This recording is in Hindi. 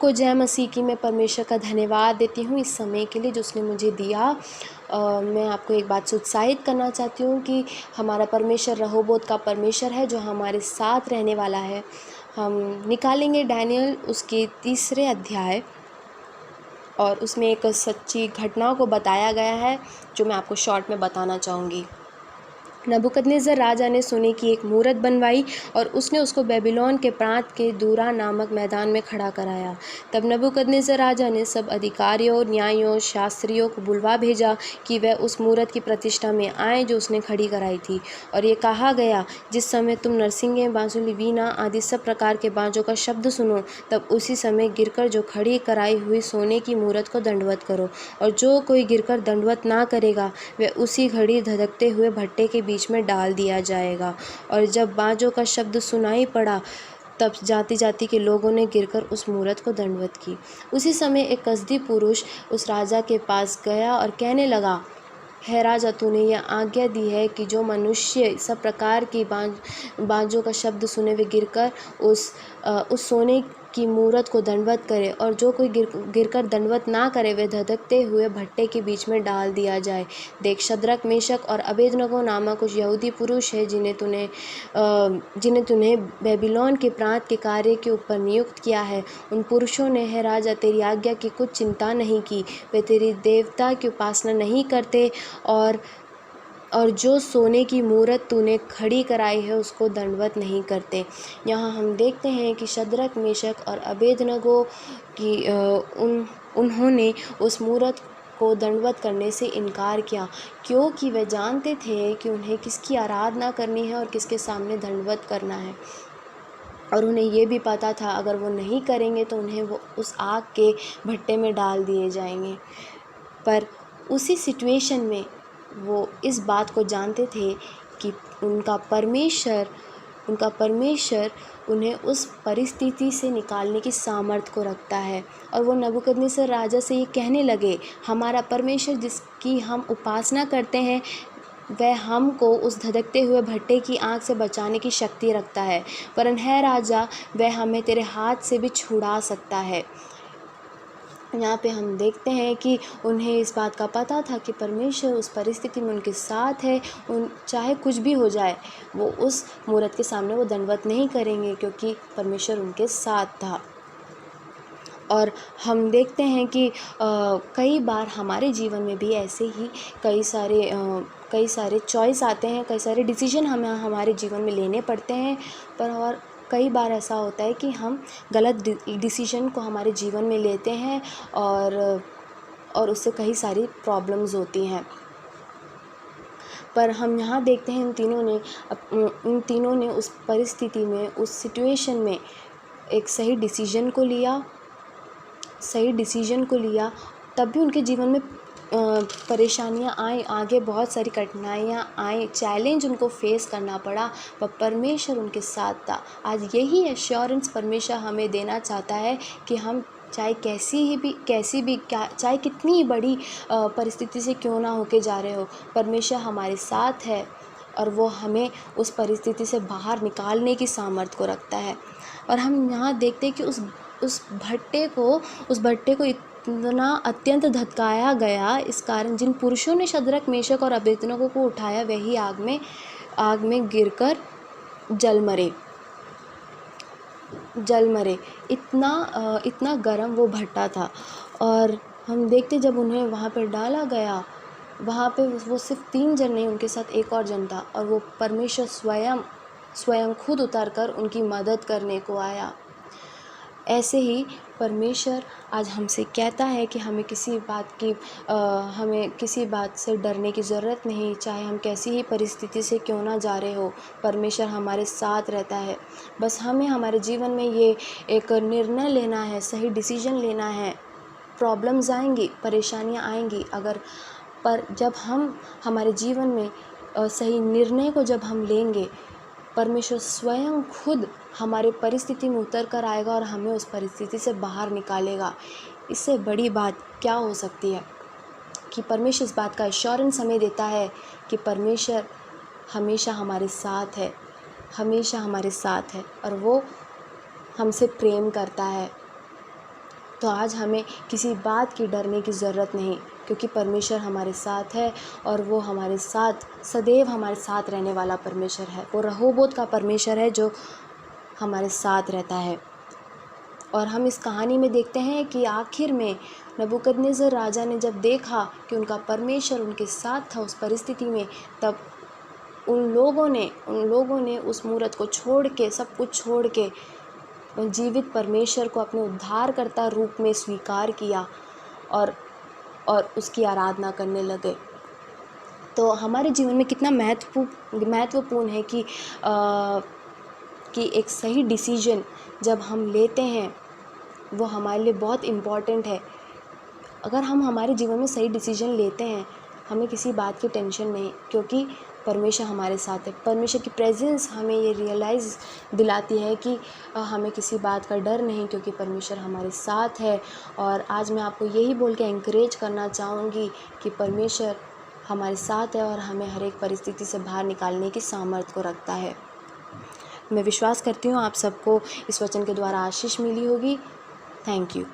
सबको जय मसीह की। मैं परमेश्वर का धन्यवाद देती हूँ इस समय के लिए जो उसने मुझे दिया। मैं आपको एक बात से उत्साहित करना चाहती हूँ कि हमारा परमेश्वर रहोबोत का परमेश्वर है जो हमारे साथ रहने वाला है। हम निकालेंगे डैनियल उसके 3 अध्याय और उसमें एक सच्ची घटना को बताया गया है जो मैं आपको शॉर्ट में बताना चाहूँगी। नबूकदनेस्सर राजा ने सोने की एक मूरत बनवाई और उसने उसको बेबीलोन के प्रांत के दूरा नामक मैदान में खड़ा कराया। तब नबूकदनेस्सर राजा ने सब अधिकारियों, न्यायियों, शास्त्रियों को बुलवा भेजा कि वह उस मूरत की प्रतिष्ठा में आए जो उसने खड़ी कराई थी। और ये कहा गया, जिस समय तुम नरसिंगे, बांसुरी, वीणा आदि सब प्रकार के बाजों का शब्द सुनो, तब उसी समय गिरकर जो खड़ी कराई हुई सोने की मूरत को दंडवत करो। और जो कोई गिरकर दंडवत ना करेगा वह उसी घड़ी धधकते हुए भट्टे के बीच में डाल दिया जाएगा। और जब बाजों का शब्द सुनाई पड़ा तब जाति जाति के लोगों ने गिरकर उस मूरत को दंडवत की। उसी समय एक कसदी पुरुष उस राजा के पास गया और कहने लगा, है राजा, तूने यह आज्ञा दी है कि जो मनुष्य सब प्रकार की बाजों का शब्द सुने वे गिरकर उस सोने की मूरत को दंडवत करे, और जो कोई गिरकर दंडवत ना करे वे धधकते हुए भट्टे के बीच में डाल दिया जाए। देख, शद्रक, मेशक और अबेदनगो नामक कुछ यहूदी पुरुष है जिन्हें तूने बेबीलोन के प्रांत के कार्य के ऊपर नियुक्त किया है। उन पुरुषों ने, है राजा, तेरी आज्ञा की कुछ चिंता नहीं की। वे तेरी देवता की उपासना नहीं करते और जो सोने की मूरत तूने खड़ी कराई है उसको दंडवत नहीं करते। यहाँ हम देखते हैं कि शद्रक, मेशक और अबेदनगो की उन्होंने उस मूरत को दंडवत करने से इनकार किया, क्योंकि वे जानते थे कि उन्हें किसकी आराधना करनी है और किसके सामने दंडवत करना है। और उन्हें ये भी पता था अगर वो नहीं करेंगे तो उन्हें वो उस आग के भट्टे में डाल दिए जाएंगे। पर उसी सिचुएशन में वो इस बात को जानते थे कि उनका परमेश्वर उन्हें उस परिस्थिति से निकालने की सामर्थ्य को रखता है। और वो नबूकदनेस्सर राजा से ये कहने लगे, हमारा परमेश्वर जिसकी हम उपासना करते हैं वह हमको उस धधकते हुए भट्टे की आग से बचाने की शक्ति रखता है, वरन है राजा, वह हमें तेरे हाथ से भी छुड़ा सकता है। यहाँ पे हम देखते हैं कि उन्हें इस बात का पता था कि परमेश्वर उस परिस्थिति में उनके साथ है। चाहे कुछ भी हो जाए वो उस मूरत के सामने वो दंडवत नहीं करेंगे, क्योंकि परमेश्वर उनके साथ था। और हम देखते हैं कि कई बार हमारे जीवन में भी ऐसे ही कई सारे चॉइस आते हैं, कई सारे डिसीजन हमें हमारे जीवन में लेने पड़ते हैं। और कई बार ऐसा होता है कि हम गलत डिसीजन को हमारे जीवन में लेते हैं और उससे कई सारी प्रॉब्लम्स होती हैं। पर हम यहाँ देखते हैं इन तीनों ने उस परिस्थिति में, उस सिचुएशन में एक सही डिसीजन को लिया। तब भी उनके जीवन में परेशानियाँ आई, आगे बहुत सारी कठिनाइयाँ आई, चैलेंज उनको फेस करना पड़ा, पर परमेश्वर उनके साथ था। आज यही एश्योरेंस परमेश्वर हमें देना चाहता है कि हम चाहे चाहे कितनी ही बड़ी परिस्थिति से क्यों ना होके जा रहे हो, परमेश्वर हमारे साथ है और वो हमें उस परिस्थिति से बाहर निकालने की सामर्थ्य को रखता है। और हम यहाँ देखते हैं कि उस भट्टे को इतना अत्यंत धधकाया गया, इस कारण जिन पुरुषों ने शद्रक, मेशक और अबेदनगो को उठाया वही आग में गिरकर जल मरे। इतना गर्म वो भट्टा था। और हम देखते जब उन्हें वहाँ पर डाला गया, वहाँ पे वो सिर्फ 3 जन नहीं, उनके साथ एक और जन था, और वो परमेश्वर स्वयं खुद उतरकर उनकी मदद करने को आया। ऐसे ही परमेश्वर आज हमसे कहता है कि हमें किसी बात से डरने की ज़रूरत नहीं, चाहे हम कैसी ही परिस्थिति से क्यों ना जा रहे हो, परमेश्वर हमारे साथ रहता है। बस हमें हमारे जीवन में ये एक निर्णय लेना है, सही डिसीजन लेना है। प्रॉब्लम्स आएंगी, परेशानियां आएंगी, पर जब हम हमारे जीवन में सही निर्णय को जब हम लेंगे, परमेश्वर स्वयं खुद हमारे परिस्थिति में उतर कर आएगा और हमें उस परिस्थिति से बाहर निकालेगा। इससे बड़ी बात क्या हो सकती है कि परमेश्वर इस बात का एश्योरेंस हमें देता है कि परमेश्वर हमेशा हमारे साथ है और वो हमसे प्रेम करता है। तो आज हमें किसी बात की डरने की ज़रूरत नहीं, क्योंकि परमेश्वर हमारे साथ है और वो हमारे साथ सदैव हमारे साथ रहने वाला परमेश्वर है। वो रहोबोत का परमेश्वर है जो हमारे साथ रहता है। और हम इस कहानी में देखते हैं कि आखिर में नबूकदनेस्सर राजा ने जब देखा कि उनका परमेश्वर उनके साथ था उस परिस्थिति में, तब उन लोगों ने उस मूरत को छोड़ के, सब कुछ छोड़ के जीवित परमेश्वर को अपने उद्धारकर्ता रूप में स्वीकार किया और उसकी आराधना करने लगे। तो हमारे जीवन में कितना महत्वपूर्ण है कि एक सही डिसीजन जब हम लेते हैं वो हमारे लिए बहुत इम्पॉर्टेंट है। अगर हम हमारे जीवन में सही डिसीजन लेते हैं, हमें किसी बात की टेंशन नहीं, क्योंकि परमेश्वर हमारे साथ है। परमेश्वर की प्रेजेंस हमें ये रियलाइज़ दिलाती है कि हमें किसी बात का डर नहीं, क्योंकि परमेश्वर हमारे साथ है। और आज मैं आपको यही बोल के एनकरेज करना चाहूँगी कि परमेश्वर हमारे साथ है और हमें हर एक परिस्थिति से बाहर निकालने की सामर्थ्य को रखता है। मैं विश्वास करती हूँ आप सबको इस वचन के द्वारा आशीष मिली होगी। Thank you.